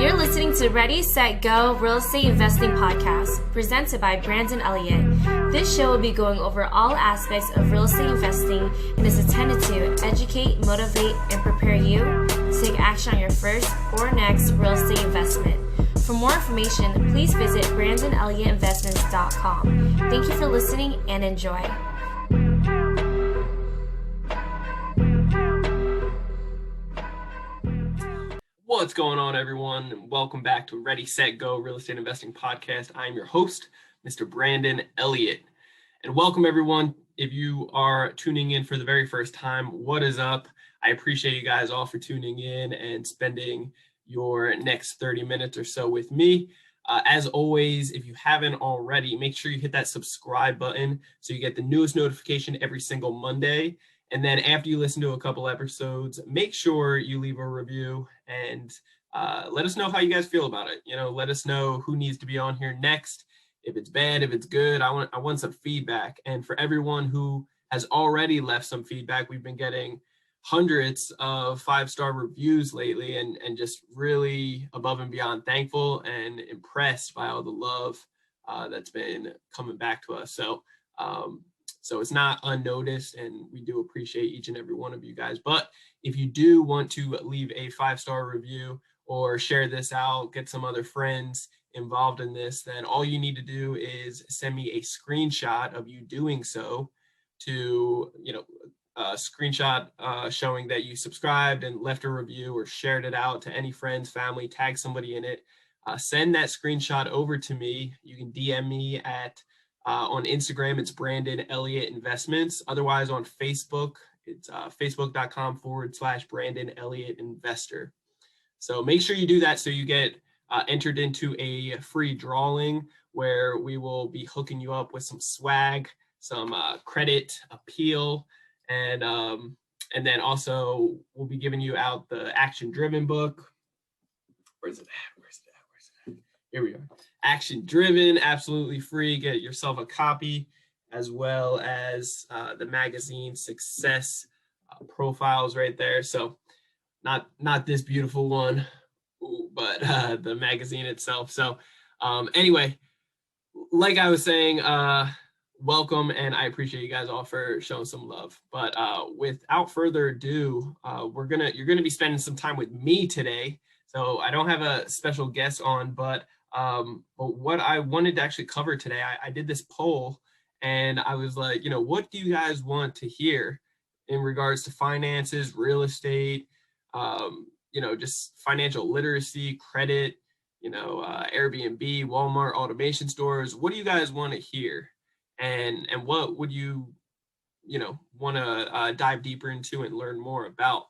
You're listening to Ready, Set, Go Real Estate Investing Podcast, presented by Brandon Elliott. This show will be going over all aspects of real estate investing and is intended to educate, motivate, and prepare you to take action on your first or next real estate investment. For more information, please visit BrandonElliottInvestments.com. Thank you for listening and enjoy. What's going on, everyone? Welcome back to Ready, Set, Go Real Estate Investing Podcast. I'm your host, Mr. Brandon Elliott. And welcome, everyone. If you are tuning in for the very first time, what is up? I appreciate you guys all for tuning in and spending your next 30 minutes or so with me. As always, if you haven't already, make sure you hit that subscribe button so you get the newest notification every single Monday. And then after you listen to a couple episodes, make sure you leave a review and let us know how you guys feel about it. You know, let us know who needs to be on here next. If it's bad, if it's good, I want some feedback. And for everyone who has already left some feedback, we've been getting hundreds of 5-star reviews lately, and just really above and beyond thankful and impressed by all the love that's been coming back to us. So it's not unnoticed, and we do appreciate each and every one of you guys. But if you do want to leave a 5-star review or share this out, get some other friends involved in this, then all you need to do is send me a screenshot of you doing so to, a screenshot showing that you subscribed and left a review or shared it out to any friends, family, tag somebody in it. Send that screenshot over to me. You can DM me at on Instagram, it's Brandon Elliott Investments. Otherwise, on Facebook, it's facebook.com/Brandon Elliott Investor. So make sure you do that so you get entered into a free drawing where we will be hooking you up with some swag, some credit appeal, and then also we'll be giving you out the Action Driven book. Where's it at? Here we are. Action Driven, absolutely free. Get yourself a copy, as well as the magazine Success profiles right there. So not this beautiful one, but the magazine itself. So anyway, like I was saying, welcome, and I appreciate you guys all for showing some love. But without further ado, you're gonna be spending some time with me today. So I don't have a special guest on, but what I wanted to actually cover today, I did this poll, and I was like, what do you guys want to hear in regards to finances, real estate, just financial literacy, credit, Airbnb, Walmart, automation stores. What do you guys want to hear? And what would you, want to dive deeper into and learn more about?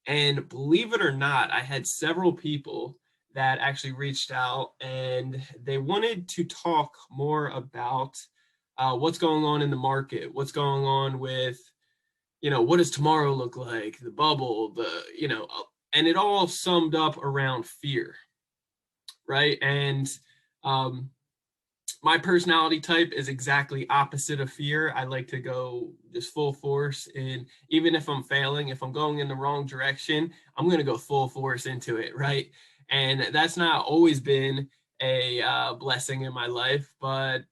And believe it or not, I had several people that actually reached out, and they wanted to talk more about what's going on in the market, what's going on with, what does tomorrow look like, the bubble, and it all summed up around fear, right? And my personality type is exactly opposite of fear. I like to go just full force, and even if I'm failing, if I'm going in the wrong direction, I'm going to go full force into it, right? And that's not always been a blessing in my life, but,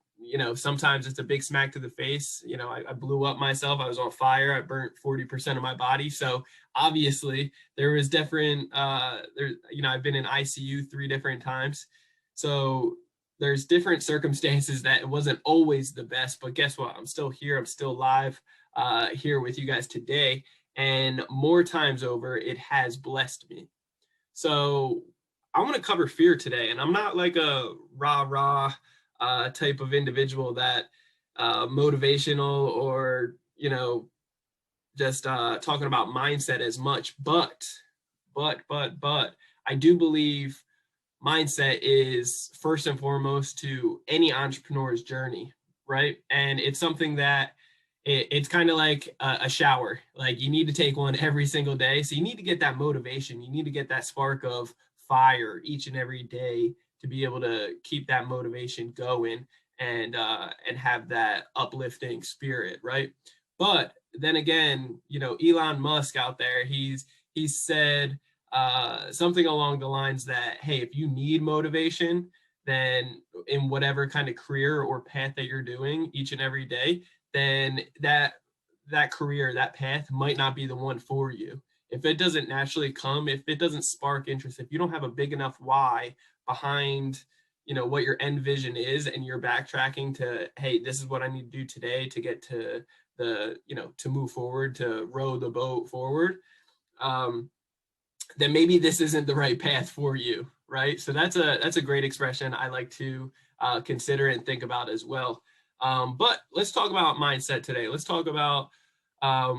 sometimes it's a big smack to the face. I blew up myself. I was on fire. I burnt 40% of my body. So obviously there was different, I've been in ICU 3 different times. So there's different circumstances that it wasn't always the best, but guess what? I'm still here. I'm still live here with you guys today. And more times over, it has blessed me. So I want to cover fear today, and I'm not like a rah-rah type of individual that motivational or, just talking about mindset as much, but I do believe mindset is first and foremost to any entrepreneur's journey, right? And it's something that it's kind of like a shower. Like, you need to take one every single day. So you need to get that motivation. You need to get that spark of fire each and every day to be able to keep that motivation going and have that uplifting spirit, right? But then again, Elon Musk out there, he's said something along the lines that, hey, if you need motivation, then in whatever kind of career or path that you're doing each and every day, then that career, that path might not be the one for you. If it doesn't naturally come, if it doesn't spark interest, if you don't have a big enough why behind, what your end vision is, and you're backtracking to, hey, this is what I need to do today to get to to move forward, to row the boat forward, then maybe this isn't the right path for you, right? So that's a great expression I like to consider and think about as well. But let's talk about mindset today. Let's talk about a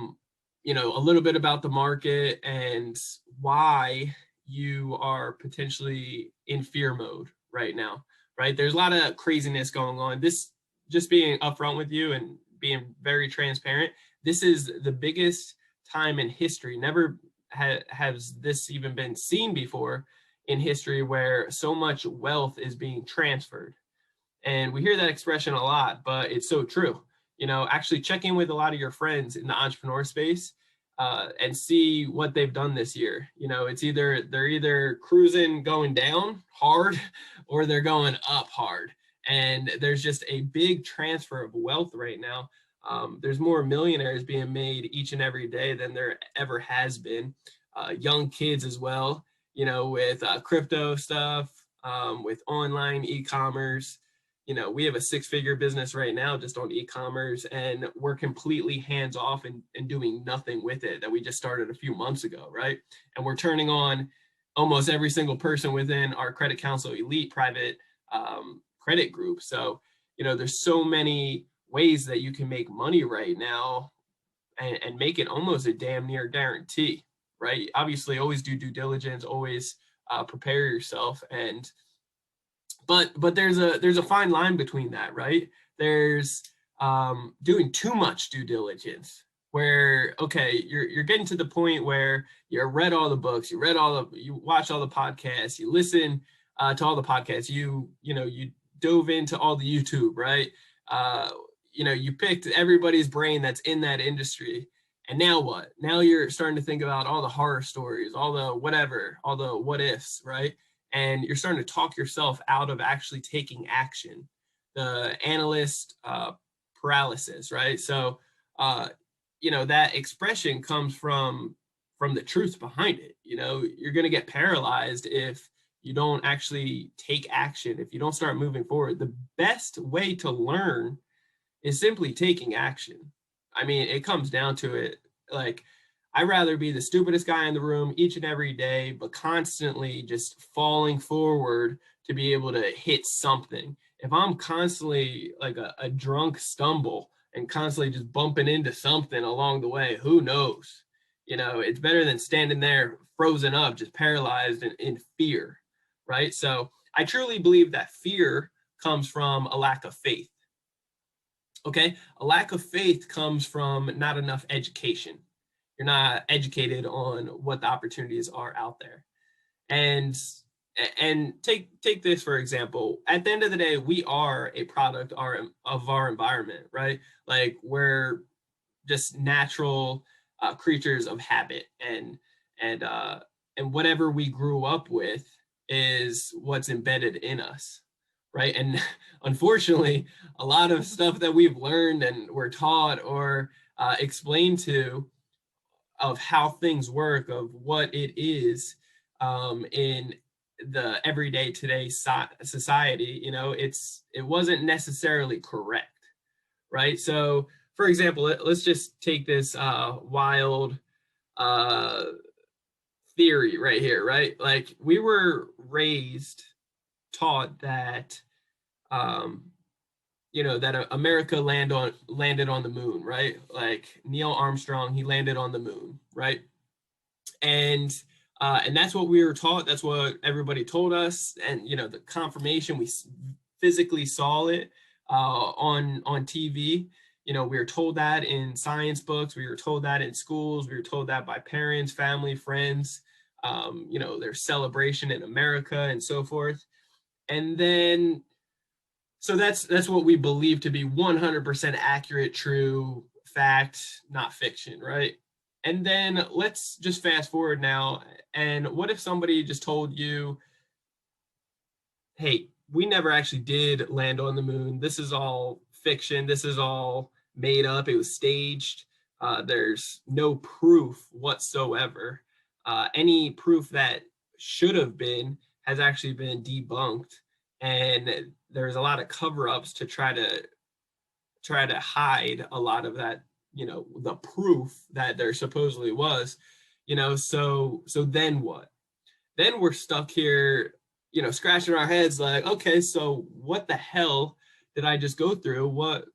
little bit about the market and why you are potentially in fear mode right now, right? There's a lot of craziness going on. This, just being upfront with you and being very transparent, this is the biggest time in history. Never has this even been seen before in history, where so much wealth is being transferred. And we hear that expression a lot, but it's so true. Actually check in with a lot of your friends in the entrepreneur space and see what they've done this year. It's they're either cruising going down hard or they're going up hard. And there's just a big transfer of wealth right now. There's more millionaires being made each and every day than there ever has been. Young kids as well, with crypto stuff, with online e-commerce. We have a 6-figure business right now just on e-commerce, and we're completely hands off and doing nothing with it, that we just started a few months ago, right? And we're turning on almost every single person within our Credit Council Elite private credit group. So, there's so many ways that you can make money right now and make it almost a damn near guarantee, right? Obviously, always do due diligence, always prepare yourself, but there's a fine line between that, right? There's doing too much due diligence, where, okay, you're getting to the point where you read all the books, you watch all the podcasts, you listen to all the podcasts, you dove into all the YouTube, right? You picked everybody's brain that's in that industry. And now what? Now you're starting to think about all the horror stories, all the whatever, all the what ifs, right? And you're starting to talk yourself out of actually taking action. The analyst paralysis, right? So, that expression comes from the truth behind it. You're going to get paralyzed if you don't actually take action, if you don't start moving forward. The best way to learn is simply taking action. I mean, it comes down to it. Like, I'd rather be the stupidest guy in the room each and every day, but constantly just falling forward to be able to hit something. If I'm constantly like a drunk stumble and constantly just bumping into something along the way, who knows? It's better than standing there frozen up, just paralyzed in fear, right? So I truly believe that fear comes from a lack of faith. Okay, a lack of faith comes from not enough education. You're not educated on what the opportunities are out there. And take this for example. At the end of the day, we are a product of our environment, right? Like, we're just natural creatures of habit, and whatever we grew up with is what's embedded in us, right? And unfortunately, a lot of stuff that we've learned and we're taught or explained to, of how things work, of what it is in the everyday today society, it wasn't necessarily correct, right? So, for example, let's just take this wild theory right here, right? Like, we were taught that that America landed on the moon, right? Like, Neil Armstrong, he landed on the moon, right? And that's what we were taught. That's what everybody told us. And the confirmation, we physically saw it on TV. We were told that in science books. We were told that in schools. We were told that by parents, family, friends. There's celebration in America and so forth. And then, so that's what we believe to be 100% accurate, true fact, not fiction, right? And then let's just fast forward now. And what if somebody just told you, hey, we never actually did land on the moon. This is all fiction. This is all made up. It was staged. There's no proof whatsoever. Any proof that should have been has actually been debunked. And there's a lot of cover-ups to try to hide a lot of that, the proof that there supposedly was, so then what? Then we're stuck here, scratching our heads like, okay, so what the hell did I just go through? What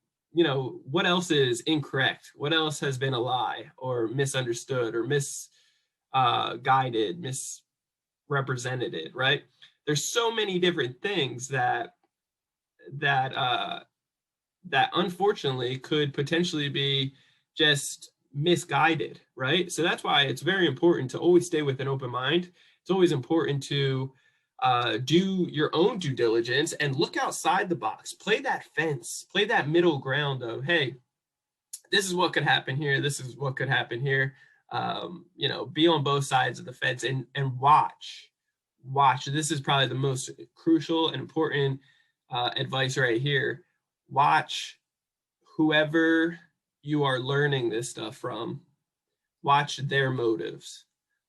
else is incorrect? What else has been a lie or misunderstood or misguided, misrepresented, right? There's so many different things that unfortunately could potentially be just misguided, right? So that's why it's very important to always stay with an open mind. It's always important to do your own due diligence and look outside the box. Play that fence, play that middle ground of, hey, this is what could happen here. This is what could happen here. Be on both sides of the fence and watch. This is probably the most crucial and important advice right here. Watch whoever you are learning this stuff from. Watch their motives.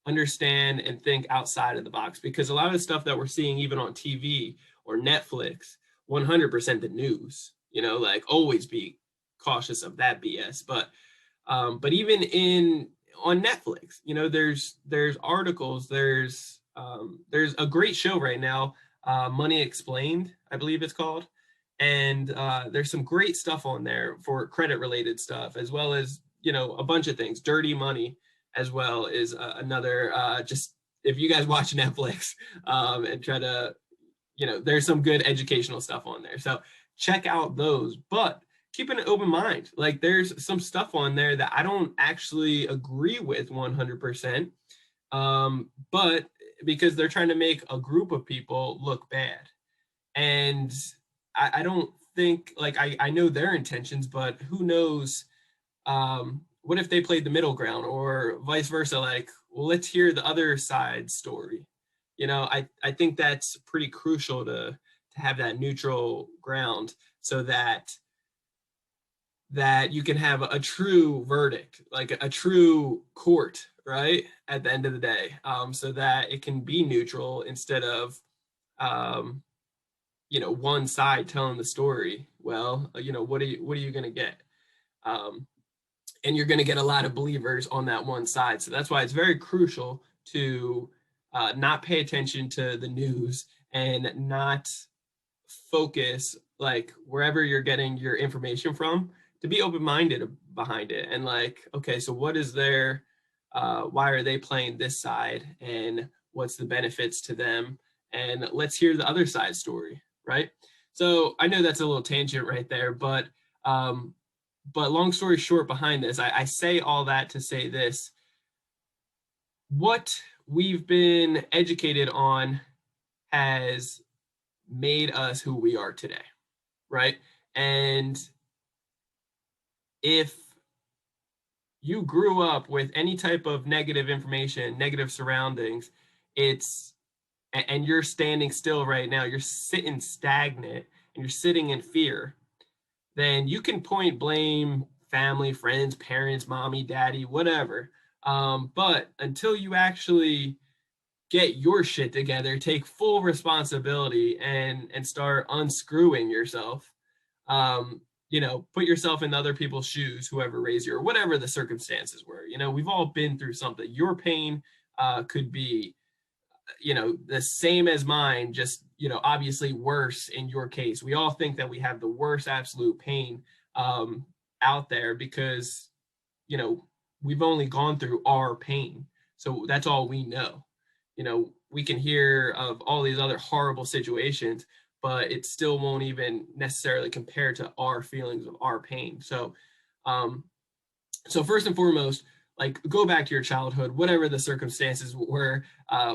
Understand and think outside of the box, because a lot of the stuff that we're seeing even on TV or Netflix, 100% the news, like always be cautious of that BS. But even on Netflix, there's articles, there's a great show right now, Money Explained, I believe it's called. And there's some great stuff on there for credit related stuff, as well as, a bunch of things. Dirty Money as well is another, just if you guys watch Netflix and try to, there's some good educational stuff on there. So check out those, but keep an open mind. Like there's some stuff on there that I don't actually agree with 100%, but because they're trying to make a group of people look bad. And I don't think, like, I know their intentions, but who knows, what if they played the middle ground or vice versa? Like, well, let's hear the other side story. I think that's pretty crucial to have that neutral ground so that you can have a true verdict, like a true court, right? At the end of the day, so that it can be neutral instead of, one side telling the story. Well, what are you going to get? And you're going to get a lot of believers on that one side. So that's why it's very crucial to not pay attention to the news and not focus, like wherever you're getting your information from, to be open-minded behind it. And like, okay, so what is their, why are they playing this side, and what's the benefits to them? And let's hear the other side story, right? So I know that's a little tangent right there, but long story short behind this, I say all that to say this: what we've been educated on has made us who we are today, right? And if you grew up with any type of negative information, negative surroundings, and you're standing still right now, you're sitting stagnant and you're sitting in fear, then you can point blame family, friends, parents, mommy, daddy, whatever. But until you actually get your shit together, take full responsibility and start unscrewing yourself, put yourself in other people's shoes, whoever raised you or whatever the circumstances were. We've all been through something. Your pain could be, the same as mine, just, obviously worse in your case. We all think that we have the worst absolute pain out there because, we've only gone through our pain. So that's all we know. We can hear of all these other horrible situations, but it still won't even necessarily compare to our feelings of our pain. So first and foremost, like, go back to your childhood, whatever the circumstances were,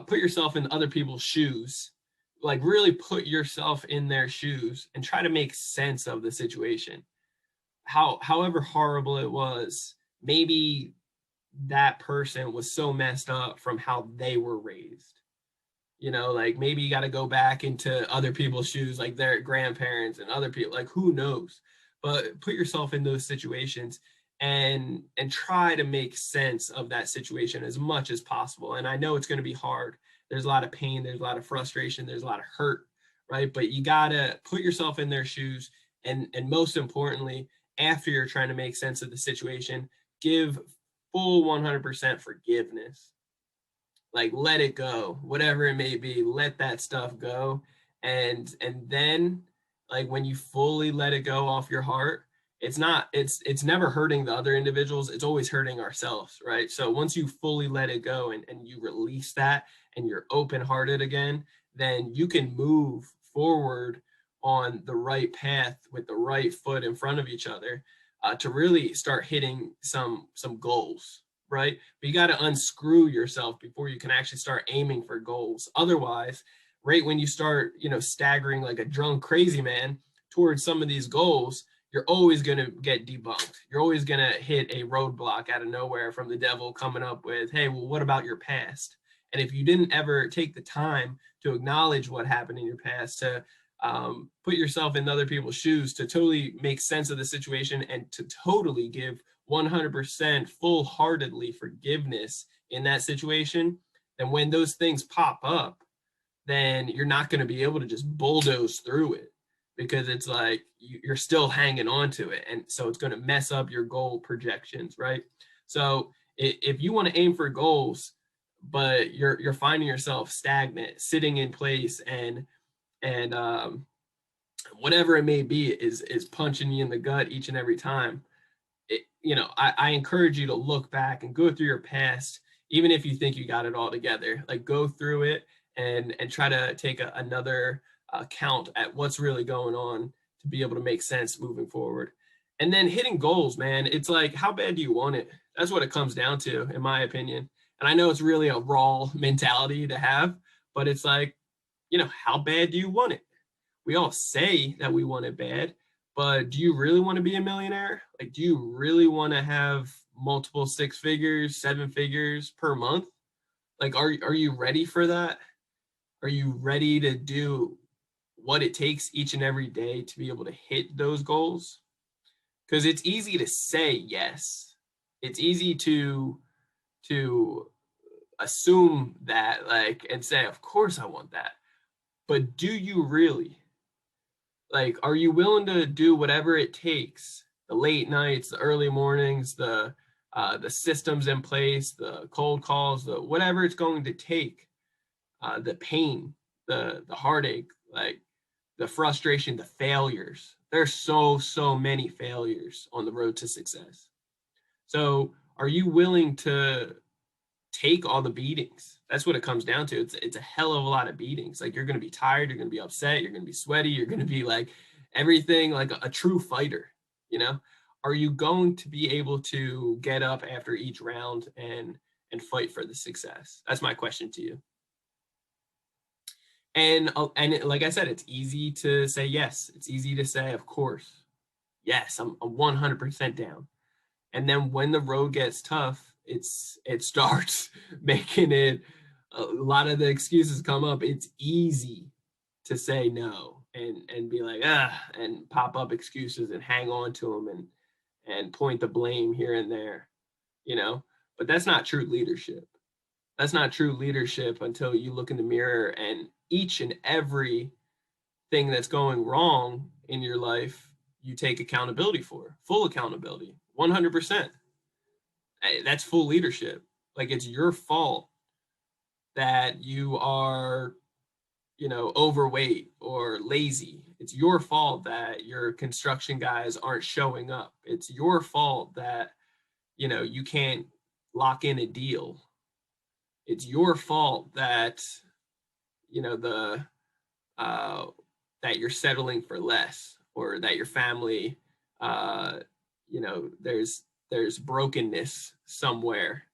put yourself in other people's shoes, like really put yourself in their shoes and try to make sense of the situation. However horrible it was, maybe that person was so messed up from how they were raised. You know, like maybe you got to go back into other people's shoes, like their grandparents and other people, like who knows? But put yourself in those situations and try to make sense of that situation as much as possible. And I know it's going to be hard. There's a lot of pain, there's a lot of frustration, there's a lot of hurt, right? But you got to put yourself in their shoes, and most importantly, after you're trying to make sense of the situation, give full 100% forgiveness. Like let it go, whatever it may be, let that stuff go. And then like when you fully let it go off your heart, it's never hurting the other individuals, it's always hurting ourselves, right? So once you fully let it go and you release that and you're open-hearted again, then you can move forward on the right path with the right foot in front of each other, to really start hitting some goals, right? But you got to unscrew yourself before you can actually start aiming for goals. Otherwise, right when you start, staggering like a drunk crazy man towards some of these goals, you're always going to get debunked. You're always going to hit a roadblock out of nowhere from the devil coming up with, hey, well, what about your past? And if you didn't ever take the time to acknowledge what happened in your past, to put yourself in other people's shoes, to totally make sense of the situation, and to totally give 100% full-heartedly forgiveness in that situation, then when those things pop up, then you're not going to be able to just bulldoze through it, because it's like you're still hanging on to it. And so it's going to mess up your goal projections, right? So if you want to aim for goals, but you're finding yourself stagnant, sitting in place, and whatever it may be is punching you in the gut each and every time, I encourage you to look back and go through your past, even if you think you got it all together. Like go through it and try to take another count at what's really going on to be able to make sense moving forward. And then hitting goals, man, it's like, how bad do you want it? That's what it comes down to, in my opinion. And I know it's really a raw mentality to have, but it's like, how bad do you want it? We all say that we want it bad, but do you really want to be a millionaire? Like, do you really want to have multiple 6 figures, 7 figures per month? Like, are you ready for that? Are you ready to do what it takes each and every day to be able to hit those goals? Because it's easy to say yes. It's easy to assume that, like, and say, of course I want that. But do you really? Like, are you willing to do whatever it takes? The late nights, the early mornings, the systems in place, the cold calls, the whatever it's going to take, the pain, the heartache, like the frustration, the failures. There's so many failures on the road to success. So are you willing to take all the beatings? That's what it comes down to. It's a hell of a lot of beatings. Like, you're going to be tired, you're going to be upset, you're going to be sweaty, you're going to be like everything, like a true fighter, Are you going to be able to get up after each round and fight for the success? That's my question to you. And like I said, it's easy to say yes. It's easy to say, of course, yes, I'm 100% down. And then when the road gets tough, it starts making it, a lot of the excuses come up. It's easy to say no and be like, and pop up excuses and hang on to them and point the blame here and there, but that's not true leadership. That's not true leadership until you look in the mirror and each and every thing that's going wrong in your life, you take accountability for, full accountability, 100%. That's full leadership. Like, it's your fault that you are, overweight or lazy. It's your fault that your construction guys aren't showing up. It's your fault that, you can't lock in a deal. It's your fault that, that you're settling for less, or that your family, there's brokenness somewhere.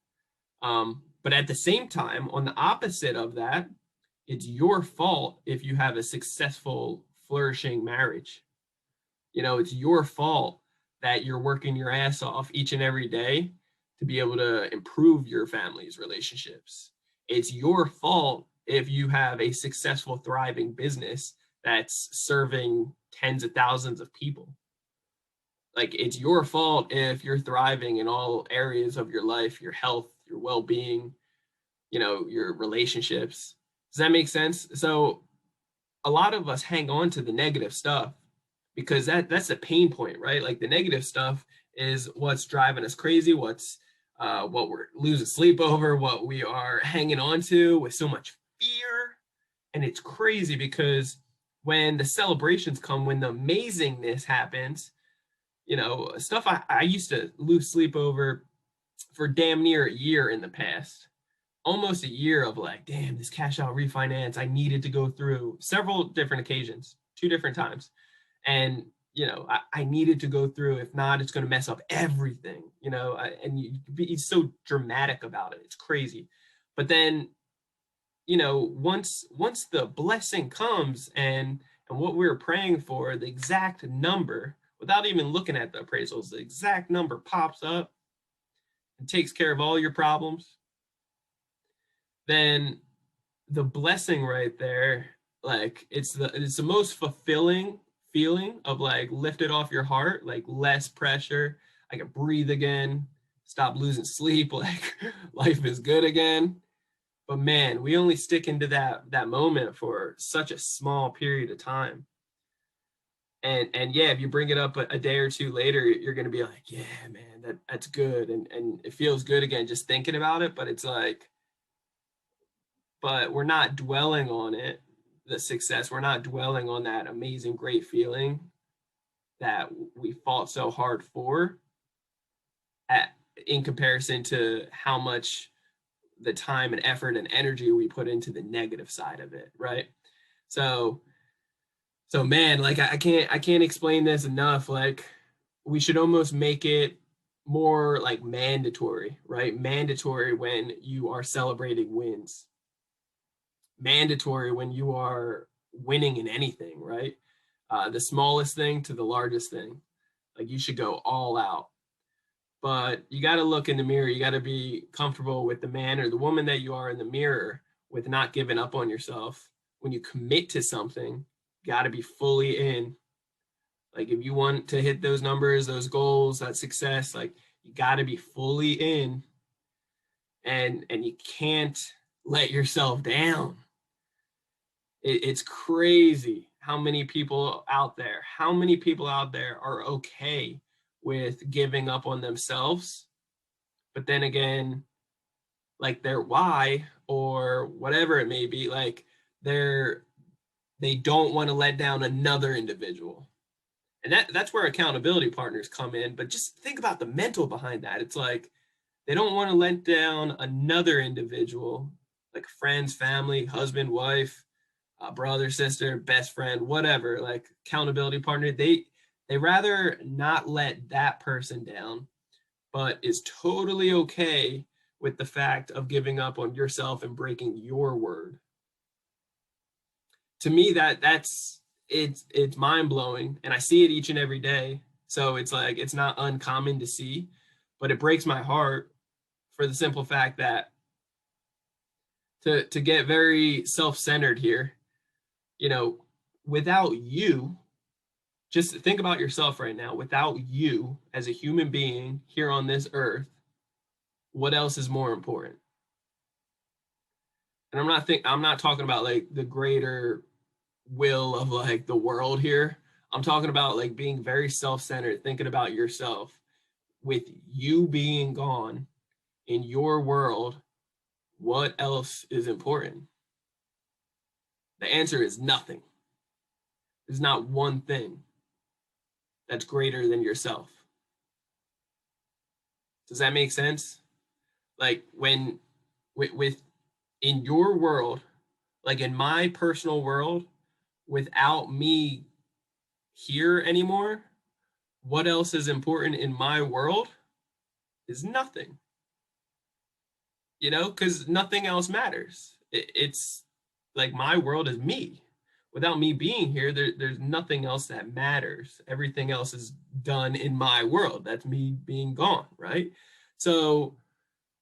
But at the same time, on the opposite of that, it's your fault if you have a successful, flourishing marriage. It's your fault that you're working your ass off each and every day to be able to improve your family's relationships. It's your fault if you have a successful, thriving business that's serving tens of thousands of people. Like, it's your fault if you're thriving in all areas of your life, your health, your well-being, your relationships. Does that make sense? So a lot of us hang on to the negative stuff because that's a pain point, right? Like, the negative stuff is what's driving us crazy, what we're losing sleep over, what we are hanging on to with so much fear. And it's crazy because when the celebrations come, when the amazingness happens, stuff I used to lose sleep over for damn near a year in the past. Almost a year of like, damn, this cash out refinance, I needed to go through several different occasions, 2 different times. And, I needed to go through. If not, it's going to mess up everything, and he's so dramatic about it. It's crazy. But then, once the blessing comes and what we were praying for, the exact number, without even looking at the appraisals, the exact number pops up and takes care of all your problems, then the blessing right there, like, it's the most fulfilling feeling of like lifted off your heart, like less pressure. I can breathe again, stop losing sleep, like life is good again. But man, we only stick into that moment for such a small period of time. And yeah, if you bring it up a day or two later, you're going to be like, yeah, man, that's good. And it feels good again, just thinking about it. But it's like, but we're not dwelling on it, the success. We're not dwelling on that amazing, great feeling that we fought so hard for in comparison to how much the time and effort and energy we put into the negative side of it, right? So man, like, I can't explain this enough. Like, we should almost make it more like mandatory, right? Mandatory when you are celebrating wins. Mandatory when you are winning in anything, right? The smallest thing to the largest thing. Like, you should go all out. But you got to look in the mirror. You got to be comfortable with the man or the woman that you are in the mirror, with not giving up on yourself. When you commit to something, you got to be fully in. Like, if you want to hit those numbers, those goals, that success, like, you got to be fully in, and you can't let yourself down. It's crazy how many people out there are okay with giving up on themselves. But then again, like, their why or whatever it may be, like, they don't want to let down another individual. And that's where accountability partners come in. But just think about the mental behind that. It's like, they don't want to let down another individual, like friends, family, husband, wife, brother, sister, best friend, whatever, like accountability partner. They rather not let that person down, but is totally okay with the fact of giving up on yourself and breaking your word. To me, it's mind-blowing, and I see it each and every day. So it's like, it's not uncommon to see, but it breaks my heart for the simple fact that, to get very self-centered here, without you, just think about yourself right now. Without you as a human being here on this earth, what else is more important? And I'm not talking about like the greater will of like the world here. I'm talking about like being very self-centered, thinking about yourself. With you being gone in your world, what else is important? The answer is nothing. There's not one thing that's greater than yourself. Does that make sense? Like, when with in your world, like in my personal world, without me here anymore, what else is important in my world is nothing. Because nothing else matters. It's like, my world is me. Without me being here, there's nothing else that matters. Everything else is done in my world. That's me being gone, right? So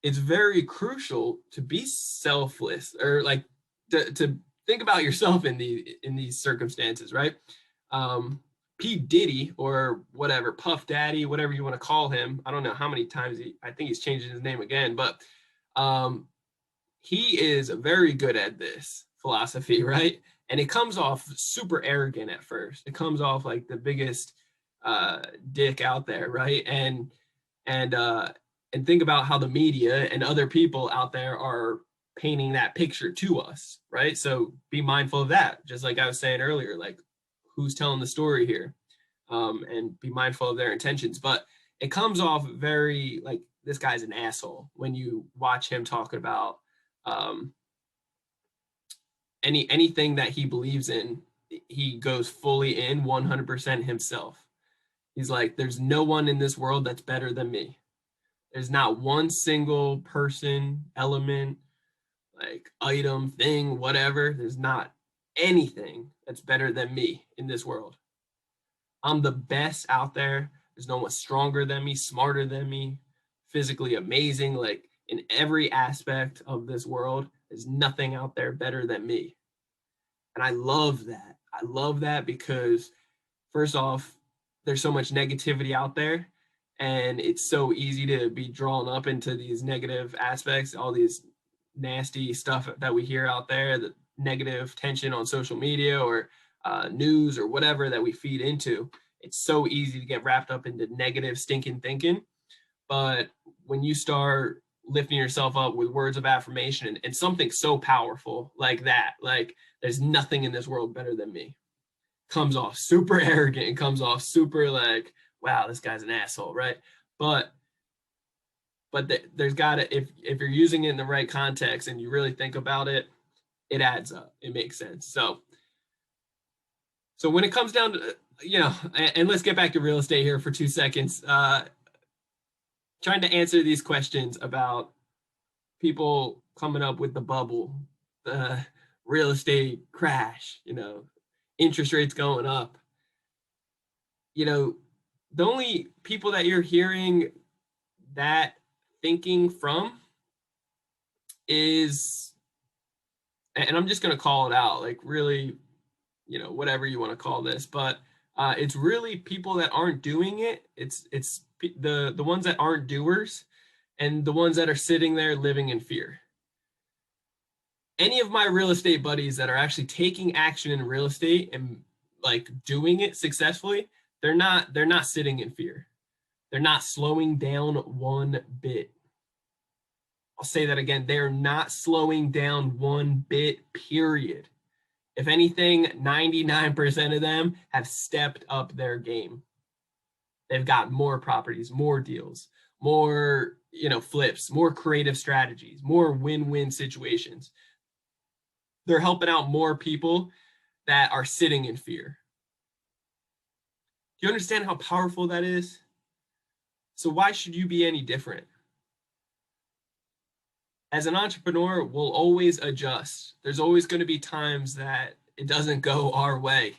it's very crucial to be selfless, or like to think about yourself in these circumstances, right? P. Diddy, or whatever, Puff Daddy, whatever you want to call him. I don't know how many times I think he's changing his name again, but he is very good at this philosophy, right? And it comes off super arrogant at first. It comes off like the biggest dick out there, right? And think about how the media and other people out there are painting that picture to us, right? So be mindful of that. Just like I was saying earlier, like who's telling the story here, and be mindful of their intentions. But it comes off very like this guy's an asshole when you watch him talking about anything that he believes in. He goes fully in 100% himself. He's like, there's no one in this world that's better than me. There's not one single person, element, like item, thing, whatever. There's not anything that's better than me in this world. I'm the best out there. There's no one stronger than me, smarter than me, physically amazing. Like in every aspect of this world, there's nothing out there better than me. And I love that. I love that because, first off, there's so much negativity out there, and it's so easy to be drawn up into these negative aspects, all these nasty stuff that we hear out there, the negative tension on social media or news or whatever that we feed into. It's so easy to get wrapped up into negative stinking thinking. But when you start lifting yourself up with words of affirmation and something so powerful like that, like there's nothing in this world better than me, comes off super arrogant and comes off super like, wow, this guy's an asshole, right? But there's gotta, if you're using it in the right context and you really think about it, it adds up. It makes sense. So when it comes down to, and let's get back to real estate here for 2 seconds. Trying to answer these questions about people coming up with the bubble, the real estate crash, interest rates going up. The only people that you're hearing that thinking from is, and I'm just going to call it out, like really, whatever you want to call this, but it's really people that aren't doing it. It's the ones that aren't doers and the ones that are sitting there living in fear. Any of my real estate buddies that are actually taking action in real estate and like doing it successfully, they're not sitting in fear. They're not slowing down one bit. I'll say that again. They're not slowing down one bit, period. If anything, 99% of them have stepped up their game. They've got more properties, more deals, more, flips, more creative strategies, more win-win situations. They're helping out more people that are sitting in fear. Do you understand how powerful that is? So why should you be any different? As an entrepreneur, we'll always adjust. There's always going to be times that it doesn't go our way.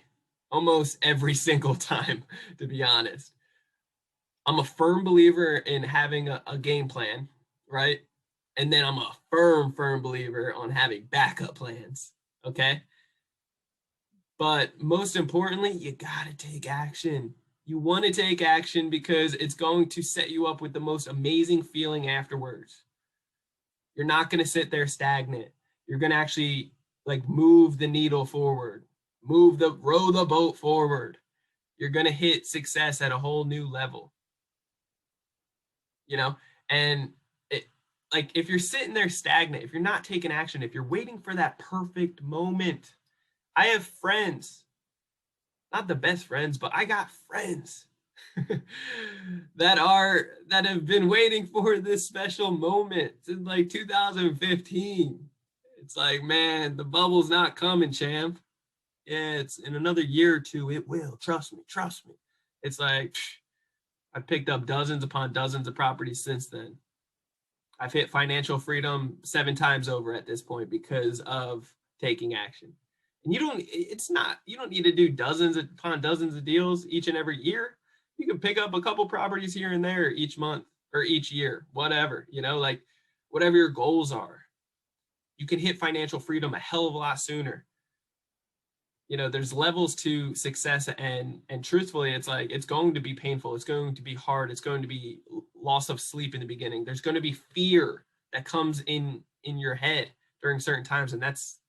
Almost every single time, to be honest. I'm a firm believer in having a game plan, right? And then I'm a firm believer on having backup plans, okay? But most importantly, you got to take action. You want to take action because it's going to set you up with the most amazing feeling afterwards. You're not going to sit there stagnant. You're going to actually like move the needle forward, row the boat forward. You're going to hit success at a whole new level. And like if you're sitting there stagnant, if you're not taking action, if you're waiting for that perfect moment. I have friends, not the best friends, but I got friends that have been waiting for this special moment since like 2015. It's like, man, the bubble's not coming, champ. Yeah, it's in another year or two, it will. Trust me. It's like, I've picked up dozens upon dozens of properties since then. I've hit financial freedom 7 times over at this point because of taking action. And you don't need to do dozens upon dozens of deals each and every year. You can pick up a couple properties here and there each month or each year, whatever, you know, like whatever your goals are. You can hit financial freedom a hell of a lot sooner. You know, there's levels to success, and truthfully, it's like, it's going to be painful. It's going to be hard. It's going to be loss of sleep in the beginning. There's going to be fear that comes in your head during certain times. And that's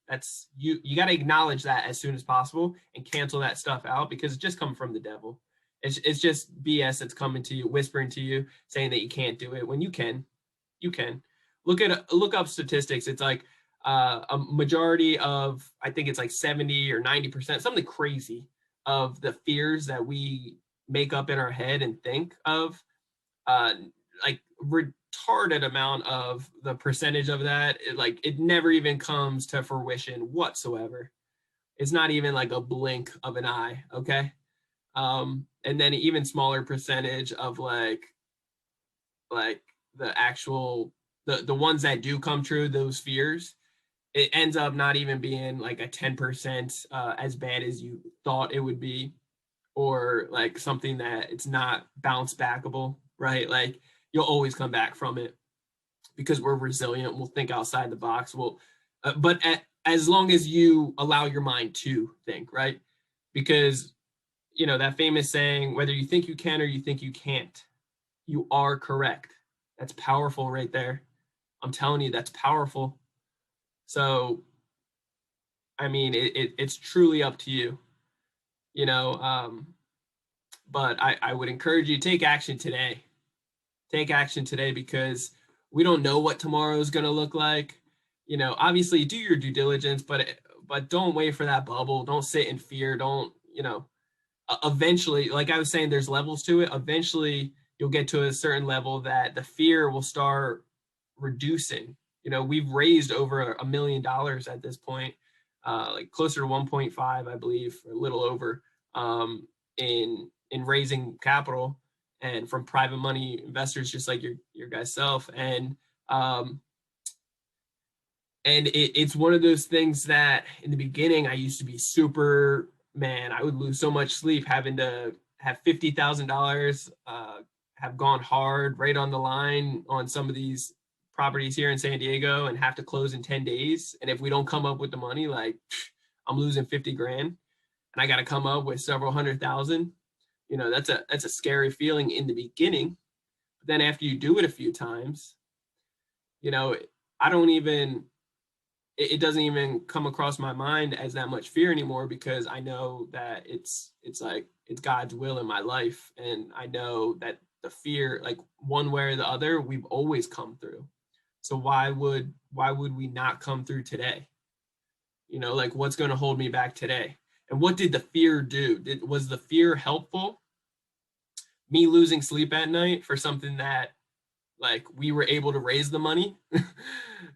you got to acknowledge that as soon as possible and cancel that stuff out, because it's just coming from the devil. It's just BS that's coming to you, whispering to you, saying that you can't do it when you can. Look up statistics. It's like, a majority of, I think it's like 70 or 90%, something crazy, of the fears that we make up in our head and think of, like retarded amount of the percentage of that, it never even comes to fruition whatsoever. It's not even like a blink of an eye, okay? And then an even smaller percentage of like the actual, the ones that do come true, those fears, it ends up not even being like a 10% as bad as you thought it would be, or like something that it's not bounce backable, right? Like you'll always come back from it because we're resilient. We'll think outside the box. As long as you allow your mind to think, right? Because, you know, that famous saying, whether you think you can or you think you can't, you are correct. That's powerful right there. I'm telling you, that's powerful. So, I mean, it's truly up to you, you know, but I would encourage you to take action today. Take action today, because we don't know what tomorrow is going to look like. You know, obviously do your due diligence, but don't wait for that bubble. Don't sit in fear. Don't, you know, eventually, like I was saying, there's levels to it. Eventually you'll get to a certain level that the fear will start reducing. You know, we've raised over $1 million at this point, like closer to 1.5, I believe, or a little over, in raising capital, and from private money investors, just like your guys' self. And it's one of those things that in the beginning I used to be super, man, I would lose so much sleep having to have $50,000 have gone hard right on the line on some of these properties here in San Diego and have to close in 10 days. And if we don't come up with the money, like I'm losing 50 grand and I got to come up with several $100,000. You know, that's a scary feeling in the beginning. But then after you do it a few times, you know, it doesn't even come across my mind as that much fear anymore, because I know that it's God's will in my life. And I know that the fear, like one way or the other, we've always come through. So why would we not come through today? You know, like what's going to hold me back today? And what did the fear do? Was the fear helpful? Me losing sleep at night for something that, like, we were able to raise the money,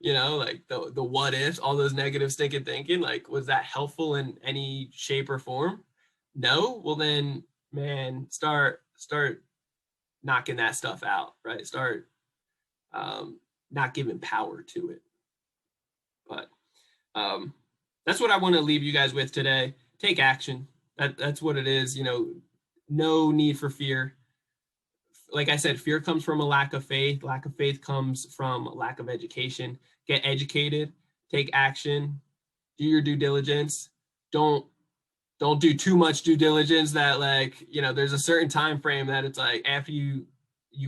you know, like the what ifs, all those negative stinking thinking, like, was that helpful in any shape or form? No? Well then, man, start knocking that stuff out, right? Start not giving power to it. But that's what I want to leave you guys with today. Take action. That's what it is. You know, no need for fear. Like I said, fear comes from a lack of faith. Lack of faith comes from a lack of education. Get educated. Take action. Do your due diligence. Don't do too much due diligence that, like, you know, there's a certain time frame that it's like after you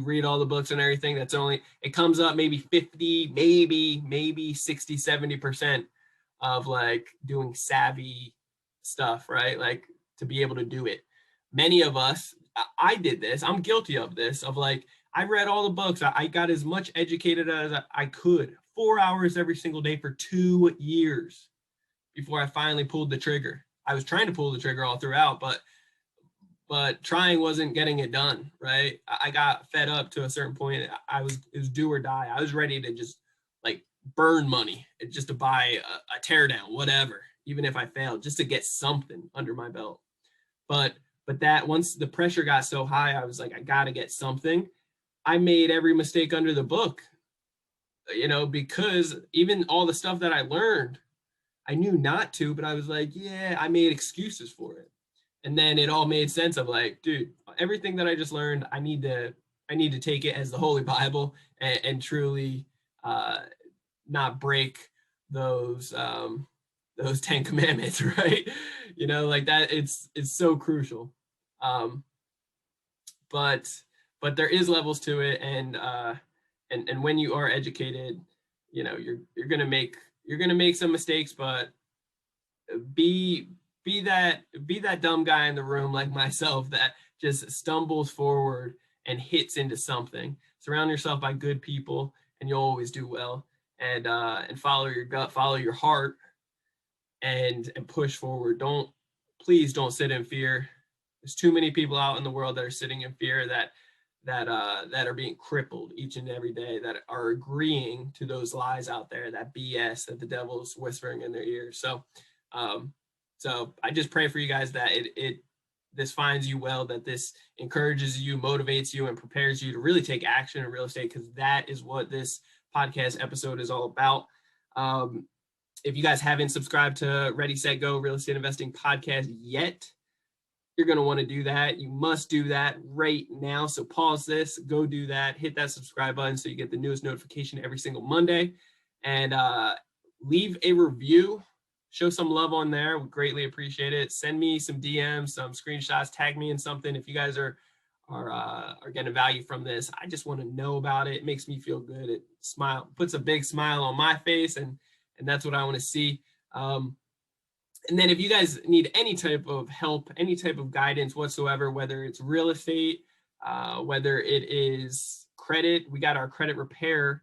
read all the books and everything, that's only, it comes up maybe 50, maybe 60, 70% of like doing savvy stuff, right? Like to be able to do it. Many of us, I did this, I'm guilty of this, of like, I read all the books. I got as much educated as I could, 4 hours every single day for 2 years before I finally pulled the trigger. I was trying to pull the trigger all throughout, but trying wasn't getting it done, right? I got fed up to a certain point. It was do or die. I was ready to just like burn money just to buy a teardown, whatever, even if I failed, just to get something under my belt. But that once the pressure got so high, I was like, I got to get something. I made every mistake under the book, you know, because even all the stuff that I learned, I knew not to, but I was like, yeah, I made excuses for it. And then it all made sense of like, dude, everything that I just learned, I need to I need to take it as the Holy Bible and truly not break those 10 commandments, right? Like that, it's so crucial. But there is levels to it, and when you are educated, you're gonna make some mistakes, but be that dumb guy in the room like myself that just stumbles forward and hits into something. Surround yourself by good people, and you'll always do well. And follow your gut, follow your heart, and push forward. Please don't sit in fear. There's too many people out in the world that are sitting in fear that are being crippled each and every day, that are agreeing to those lies out there, that BS that the devil's whispering in their ears. So I just pray for you guys that this finds you well, that this encourages you, motivates you, and prepares you to really take action in real estate, because that is what this podcast episode is all about. If you guys haven't subscribed to Ready, Set, Go Real Estate Investing Podcast yet, you're going to want to do that. You must do that right now. So pause this, go do that, hit that subscribe button so you get the newest notification every single Monday, and leave a review. Show some love on there. We greatly appreciate it. Send me some DMs, some screenshots, tag me in something. If you guys are getting value from this, I just want to know about it. It makes me feel good. It puts a big smile on my face, and that's what I want to see. And then if you guys need any type of help, any type of guidance whatsoever, whether it's real estate, whether it is credit, we got our credit repair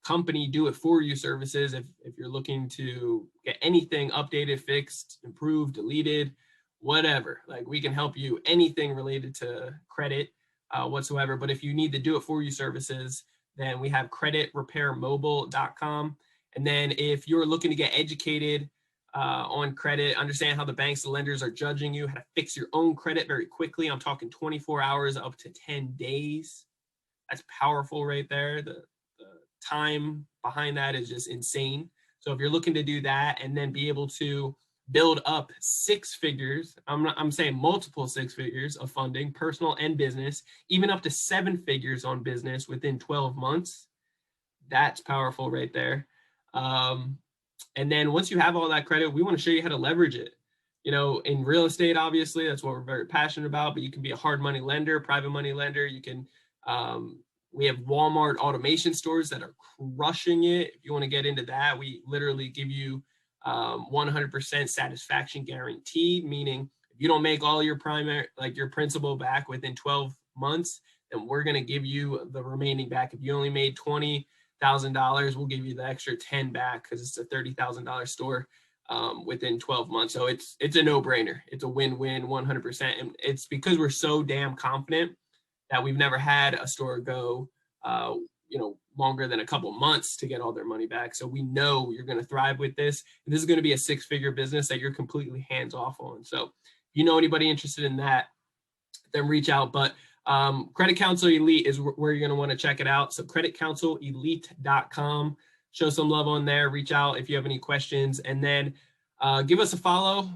company do it for you services. If you're looking to get anything updated, fixed, improved, deleted, whatever, like we can help you anything related to credit whatsoever. But if you need the do it for you services, then we have creditrepairmobile.com. And then if you're looking to get educated on credit, understand how the banks, the lenders are judging you, how to fix your own credit very quickly. I'm talking 24 hours up to 10 days. That's powerful right there. The time behind that is just insane. So if you're looking to do that and then be able to build up 6 figures, I'm saying multiple 6 figures of funding, personal and business, even up to 7 figures on business within 12 months, that's powerful right there. And then once you have all that credit, we want to show you how to leverage it. In real estate, obviously, that's what we're very passionate about, but you can be a hard money lender, private money lender. You can, we have Walmart automation stores that are crushing it. If you want to get into that, we literally give you 100% satisfaction guaranteed, meaning if you don't make all your your principal back within 12 months, then we're going to give you the remaining back. If you only made $20,000, we'll give you the extra 10 back because it's a $30,000 store within 12 months. So it's a no-brainer. It's a win-win 100%. And it's because we're so damn confident that we've never had a store go, longer than a couple months to get all their money back. So we know you're going to thrive with this. And this is going to be a 6-figure business that you're completely hands off on. So if you know anybody interested in that, then reach out. But Credit Counsel Elite is where you're going to want to check it out. So creditcounselelite.com. Show some love on there. Reach out if you have any questions, and then give us a follow.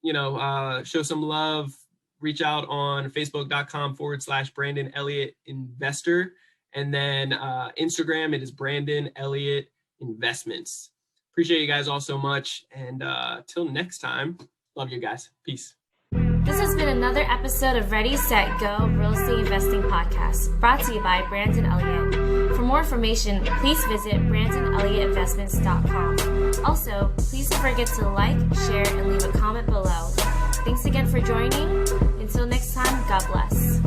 Show some love. Reach out on facebook.com/Brandon Elliott Investor, and then Instagram, it is Brandon Elliott Investments. Appreciate you guys all so much, and till next time, love you guys. Peace. This has been another episode of Ready, Set, Go Real Estate Investing Podcast, brought to you by Brandon Elliott. For more information, please visit BrandonElliottInvestments.com. Also, please don't forget to like, share, and leave a comment below. Thanks again for joining. Until next time, God bless.